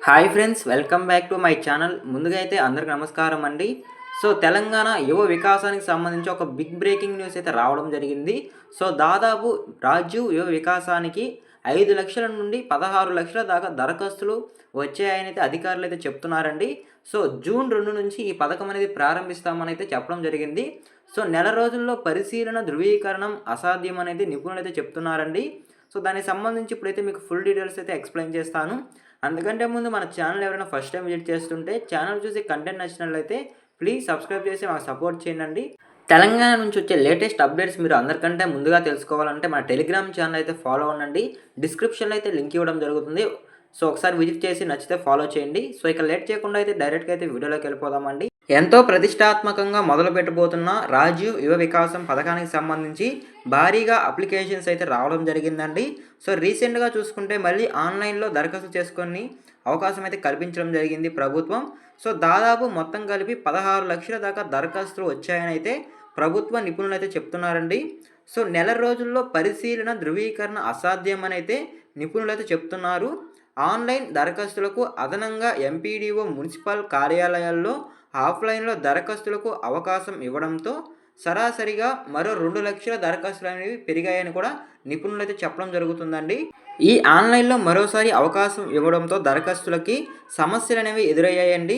Hi friends, welcome back to my channel. ముందుగా అయితే అందరికి నమస్కారం అండి. తెలంగాణ యువ వికాసానికి సంబంధించి ఒక బిగ్ బ్రేకింగ్ న్యూస్ అయితే రావడం జరిగింది. దాదాపు రాజీవ్ యువ వికాసానికి 5,00,000 నుండి 16,00,000 దాకా దరఖాస్తులు వచ్చాయని అయితే అధికారులు అయితే చెప్తున్నారండి. జూన్ 2 నుంచి ఈ పథకం అనేది ప్రారంభిస్తామని అయితే చెప్పడం జరిగింది. నెల రోజుల్లో పరిశీలన ధృవీకరణం అసాధ్యం అనేది నిపుణులు అయితే చెప్తున్నారండి. దానికి సంబంధించి ఇప్పుడైతే మీకు ఫుల్ డీటెయిల్స్ అయితే ఎక్స్ప్లెయిన్ చేస్తాను. అందుకంటే ముందు మన ఛానల్ ఎవరైనా ఫస్ట్ టైం విజిట్ చేస్తుంటే ఛానల్ చూసి కంటెంట్ నచ్చినట్లయితే ప్లీజ్ సబ్స్క్రైబ్ చేసి మాకు సపోర్ట్ చేయండి. తెలంగాణ నుంచి వచ్చే లేటెస్ట్ అప్డేట్స్ మీరు అందరికంటే ముందుగా తెలుసుకోవాలంటే మన టెలిగ్రామ్ ఛానల్ అయితే ఫాలో అవ్వండి. డిస్క్రిప్షన్లో అయితే లింక్ ఇవ్వడం జరుగుతుంది. ఒకసారి విజిట్ చేసి నచ్చితే ఫాలో చేయండి. ఇక లేట్ చేయకుండా అయితే డైరెక్ట్గా అయితే వీడియోలోకి వెళ్ళిపోదామండి. ఎంతో ప్రతిష్టాత్మకంగా మొదలు పెట్టబోతున్న రాజీవ్ యువ వికాసం పథకానికి సంబంధించి భారీగా అప్లికేషన్స్ అయితే రావడం జరిగిందండి. రీసెంట్గా చూసుకుంటే మళ్ళీ ఆన్లైన్లో దరఖాస్తు చేసుకొని అవకాశం అయితే కల్పించడం జరిగింది ప్రభుత్వం. దాదాపు మొత్తం కలిపి 16,00,000 దాకా దరఖాస్తులు వచ్చాయని అయితే ప్రభుత్వ నిపుణులు అయితే చెప్తున్నారండి. నెల రోజుల్లో పరిశీలన ధృవీకరణ అసాధ్యమని అయితే నిపుణులు అయితే చెప్తున్నారు. ఆన్లైన్ దరఖాస్తులకు అదనంగా ఎంపీడీఓ మున్సిపల్ కార్యాలయాల్లో ఆఫ్లైన్లో దరఖాస్తులకు అవకాశం ఇవ్వడంతో సరాసరిగా మరో 2,00,000 దరఖాస్తులు అనేవి పెరిగాయని కూడా నిపుణులు అయితే చెప్పడం జరుగుతుందండి. ఈ ఆన్లైన్లో మరోసారి అవకాశం ఇవ్వడంతో దరఖాస్తులకి సమస్యలు అనేవి ఎదురయ్యాయండి.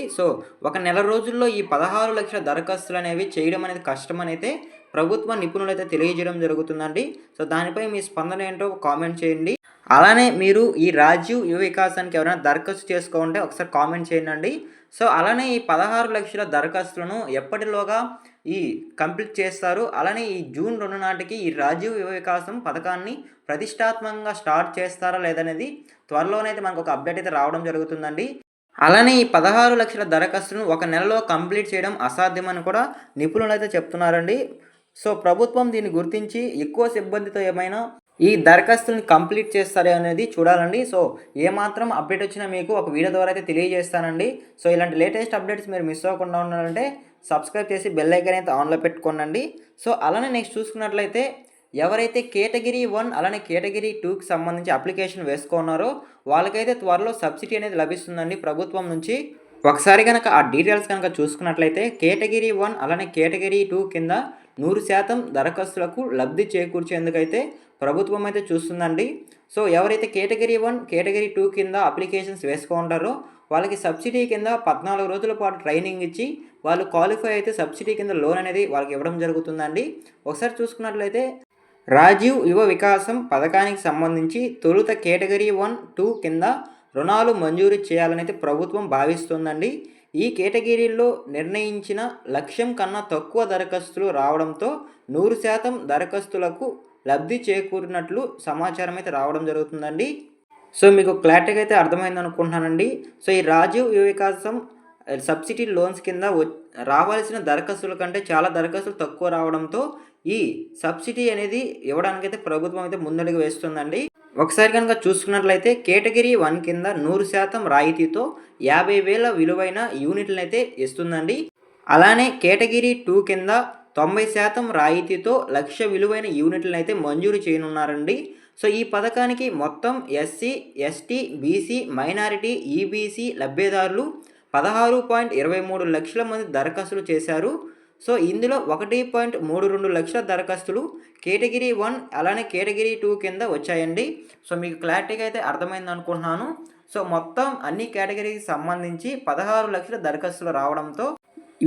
ఒక నెల రోజుల్లో ఈ 16,00,000 దరఖాస్తులు అనేవి చేయడం అనేది కష్టమని అయితే ప్రభుత్వ నిపుణులు అయితే తెలియజేయడం జరుగుతుందండి. దానిపై మీ స్పందన ఏంటో కామెంట్ చేయండి. అలానే మీరు ఈ రాజీవ్ యువ వికాసానికి ఎవరైనా దరఖాస్తు చేసుకోవాలంటే ఒకసారి కామెంట్ చేయండి. అలానే ఈ 16,00,000 దరఖాస్తులను ఎప్పటిలోగా కంప్లీట్ చేస్తారు, అలానే ఈ జూన్ 2 నాటికి ఈ రాజీవ్ యువ వికాసం పథకాన్ని ప్రతిష్టాత్మకంగా స్టార్ట్ చేస్తారా లేదనేది త్వరలోనైతే మనకు ఒక అప్డేట్ అయితే రావడం జరుగుతుందండి. అలానే ఈ 16,00,000 దరఖాస్తులను ఒక నెలలో కంప్లీట్ చేయడం అసాధ్యమని కూడా నిపుణులు అయితే చెప్తున్నారండి. ప్రభుత్వం దీన్ని గుర్తించి ఎక్కువ సిబ్బందితో ఏమైనా ఈ దరఖాస్తుని కంప్లీట్ చేస్తారే అనేది చూడాలండి. ఏమాత్రం అప్డేట్ వచ్చినా మీకు ఒక వీడియో ద్వారా అయితే తెలియజేస్తానండి. ఇలాంటి లేటెస్ట్ అప్డేట్స్ మీరు మిస్ అవ్వకుండా ఉండాలంటే సబ్స్క్రైబ్ చేసి బెల్ ఐకాన్ అయితే ఆన్లో పెట్టుకోండి. అలానే నెక్స్ట్ చూసుకున్నట్లయితే ఎవరైతే కేటగిరీ 1 అలానే కేటగిరీ 2కి సంబంధించి అప్లికేషన్ వేసుకున్నారో వాళ్ళకైతే త్వరలో సబ్సిడీ అనేది లభిస్తుందండి ప్రభుత్వం నుంచి. ఒకసారి కనుక ఆ డీటెయిల్స్ కనుక చూసుకున్నట్లయితే కేటగిరీ 1 అలానే కేటగిరీ 2 కింద 100% దరఖాస్తులకు లబ్ధి చేకూర్చేందుకైతే ప్రభుత్వం అయితే చూస్తుందండి. ఎవరైతే కేటగిరీ 1 కేటగిరీ 2 కింద అప్లికేషన్స్ వేసుకుంటారో వాళ్ళకి సబ్సిడీ కింద 14 రోజుల పాటు ట్రైనింగ్ ఇచ్చి వాళ్ళు క్వాలిఫై అయితే సబ్సిడీ కింద లోన్ అనేది వాళ్ళకి ఇవ్వడం జరుగుతుందండి. ఒకసారి చూసుకున్నట్లయితే రాజీవ్ యువ వికాసం పథకానికి సంబంధించి తొలుత కేటగిరీ 1, 2 కింద రుణాలు మంజూరు చేయాలని అయితే ప్రభుత్వం భావిస్తుందండి. ఈ కేటగిరీల్లో నిర్ణయించిన లక్ష్యం కన్నా తక్కువ దరఖాస్తులు రావడంతో 100% దరఖాస్తులకు లబ్ధి చేకూరినట్లు సమాచారం అయితే రావడం జరుగుతుందండి. మీకు క్లారిటీగా అయితే అర్థమైంది అనుకుంటున్నానండి. ఈ రాజీవ్ యువ వికాసం సబ్సిడీ లోన్స్ కింద రావాల్సిన దరఖాస్తుల కంటే చాలా దరఖాస్తులు తక్కువ రావడంతో ఈ సబ్సిడీ అనేది ఇవ్వడానికైతే ప్రభుత్వం అయితే ముందడుగు వేస్తుందండి. ఒకసారి కనుక చూసుకున్నట్లయితే కేటగిరీ 1 కింద 100% రాయితీతో 50,000 విలువైన యూనిట్లను అయితే ఇస్తుందండి. అలానే కేటగిరీ 2 కింద 90% రాయితీతో 1,00,000 విలువైన యూనిట్లను అయితే మంజూరు చేయనున్నారండి. ఈ పథకానికి మొత్తం SC, ST, BC, minority, EBC లబ్ధిదారులు 16.23 లక్షల మంది దరఖాస్తులు చేశారు. ఇందులో 1.32 లక్షల దరఖాస్తులు కేటగిరీ 1 అలానే కేటగిరీ 2 కింద వచ్చాయండి. మీకు క్లారిటీగా అయితే అర్థమైంది అనుకుంటున్నాను. మొత్తం అన్ని కేటగిరీకి సంబంధించి 16,00,000 దరఖాస్తులు రావడంతో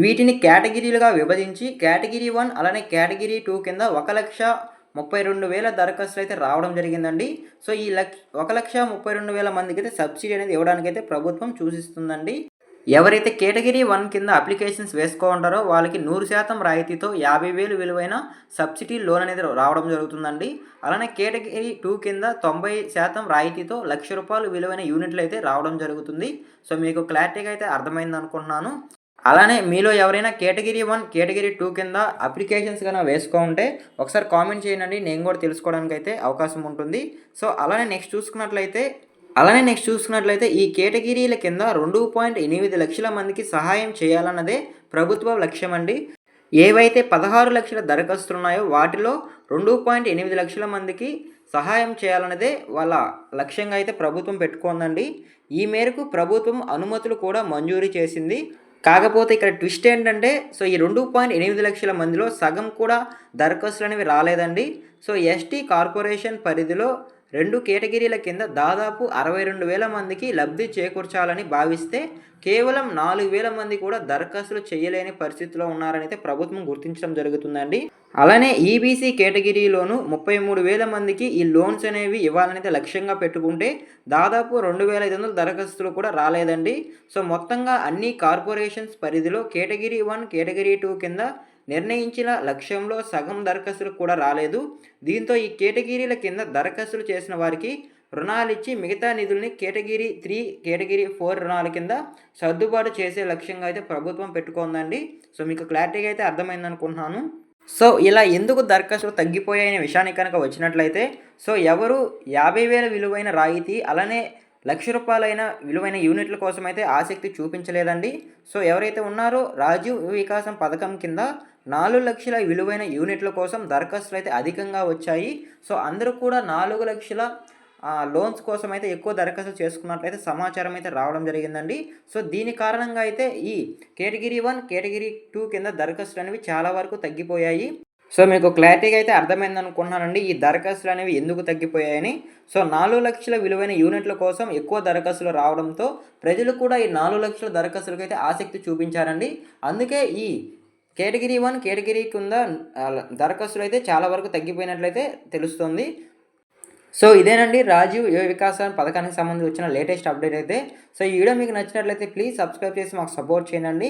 వీటిని కేటగిరీలుగా విభజించి కేటగిరీ 1 అలానే కేటగిరీ 2 కింద 1,32,000 దరఖాస్తులు అయితే రావడం జరిగిందండి. ఈ 1,32,000 మందికి అయితే సబ్సిడీ అనేది ఇవ్వడానికైతే ప్రభుత్వం సూచిస్తుందండి. ఎవరైతే కేటగిరీ 1 కింద అప్లికేషన్స్ వేసుకుంటారో వాళ్ళకి 100% రాయితీతో 50,000 విలువైన సబ్సిడీ లోన్ అనేది రావడం జరుగుతుందండి. అలానే కేటగిరీ 2 కింద 90% రాయితీతో ₹1,00,000 విలువైన యూనిట్లు అయితే రావడం జరుగుతుంది. మీకు క్లారిటీగా అయితే అర్థమైంది అనుకుంటున్నాను. అలానే మీలో ఎవరైనా కేటగిరీ 1 కేటగిరీ 2 కింద అప్లికేషన్స్ కనుక వేసుకుంటే ఒకసారి కామెంట్ చేయండి, నేను కూడా తెలుసుకోవడానికి అయితే అవకాశం ఉంటుంది. అలానే నెక్స్ట్ చూసుకున్నట్లయితే ఈ కేటగిరీల కింద 2.8 లక్షల మందికి సహాయం చేయాలన్నదే ప్రభుత్వ లక్ష్యం అండి. ఏవైతే 16,00,000 దరఖాస్తులు ఉన్నాయో వాటిలో 2.8 లక్షల మందికి సహాయం చేయాలన్నదే వాళ్ళ లక్ష్యంగా అయితే ప్రభుత్వం పెట్టుకుందండి. ఈ మేరకు ప్రభుత్వం అనుమతులు కూడా మంజూరు చేసింది. కాకపోతే ఇక్కడ ట్విస్ట్ ఏంటంటే ఈ 2.8 లక్షల మందిలో సగం కూడా దరఖాస్తులనేవి రాలేదండి. ఎస్టీ కార్పొరేషన్ పరిధిలో 2 కేటగిరీల కింద దాదాపు 62,000 మందికి లబ్ధి చేకూర్చాలని భావిస్తే కేవలం 4,000 మంది కూడా దరఖాస్తులు చేయలేని పరిస్థితిలో ఉన్నారని అయితే ప్రభుత్వం గుర్తించడం జరుగుతుందండి. అలానే ఈబీసీ కేటగిరీలోను 33,000 మందికి ఈ లోన్స్ అనేవి ఇవ్వాలనైతే లక్ష్యంగా పెట్టుకుంటే దాదాపు 2,500 దరఖాస్తులు కూడా రాలేదండి. మొత్తంగా అన్ని కార్పొరేషన్స్ పరిధిలో కేటగిరీ 1, కేటగిరీ 2 కింద నిర్ణయించిన లక్ష్యంలో సగం దరఖాస్తులు కూడా రాలేదు. దీంతో ఈ కేటగిరీల కింద దరఖాస్తులు చేసిన వారికి రుణాలిచ్చి మిగతా నిధుల్ని కేటగిరీ 3, కేటగిరీ 4 రుణాల కింద సర్దుబాటు చేసే లక్ష్యంగా అయితే ప్రభుత్వం పెట్టుకుందండి. మీకు క్లారిటీగా అయితే అర్థమైందనుకుంటున్నాను. ఇలా ఎందుకు దరఖాస్తులు తగ్గిపోయాయనే విషయానికి కనుక వచ్చినట్లయితే ఎవరు 50,000 విలువైన రాయితీ అలానే రూ. 1,00,000 విలువైన యూనిట్ల కోసం అయితే ఆసక్తి చూపించలేదండి. ఎవరైతే ఉన్నారో రాజీవ్ వికాసం పథకం కింద 4 లక్షల విలువైన యూనిట్ల కోసం దరఖాస్తులు అయితే అధికంగా వచ్చాయి. అందరూ కూడా 4 లక్షల లోన్స్ కోసం అయితే ఎక్కువ దరఖాస్తులు చేసుకున్నట్లయితే సమాచారం అయితే రావడం జరిగిందండి. దీని కారణంగా అయితే ఈ కేటగిరీ 1, కేటగిరీ 2 కింద దరఖాస్తులు అనేవి చాలా వరకు తగ్గిపోయాయి. మీకు క్లారిటీగా అయితే అర్థమైంది అనుకుంటున్నానండి ఈ దరఖాస్తులు అనేవి ఎందుకు తగ్గిపోయాయని. 4 లక్షల విలువైన యూనిట్ల కోసం ఎక్కువ దరఖాస్తులు రావడంతో ప్రజలు కూడా ఈ 4 లక్షల దరఖాస్తులకు అయితే ఆసక్తి చూపించారండి. అందుకే ఈ కేటగిరీ 1, కేటగిరీ కింద దరఖాస్తులు అయితే చాలా వరకు తగ్గిపోయినట్లయితే తెలుస్తుంది. ఇదేనండి రాజీవ్ యువ వికాసం పథకానికి సంబంధించి వచ్చిన లేటెస్ట్ అప్డేట్ అయితే. ఈ వీడియో మీకు నచ్చినట్లయితే ప్లీజ్ సబ్స్క్రైబ్ చేసి మాకు సపోర్ట్ చేయండి.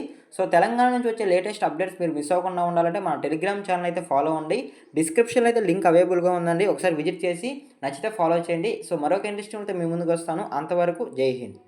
తెలంగాణ నుంచి వచ్చే లేటెస్ట్ అప్డేట్స్ మీరు మిస్ అవ్వకుండా ఉండాలంటే మన టెలిగ్రామ్ ఛానల్ అయితే ఫాలో అవ్వండి. డిస్క్రిప్షన్లో అయితే లింక్ అవైలబుల్గా ఉందండి. ఒకసారి విజిట్ చేసి నచ్చితే ఫాలో చేయండి. మరొక ఇంట్రెస్టింగ్ అయితే మీ ముందుకు వస్తాను. అంతవరకు జై హింద్.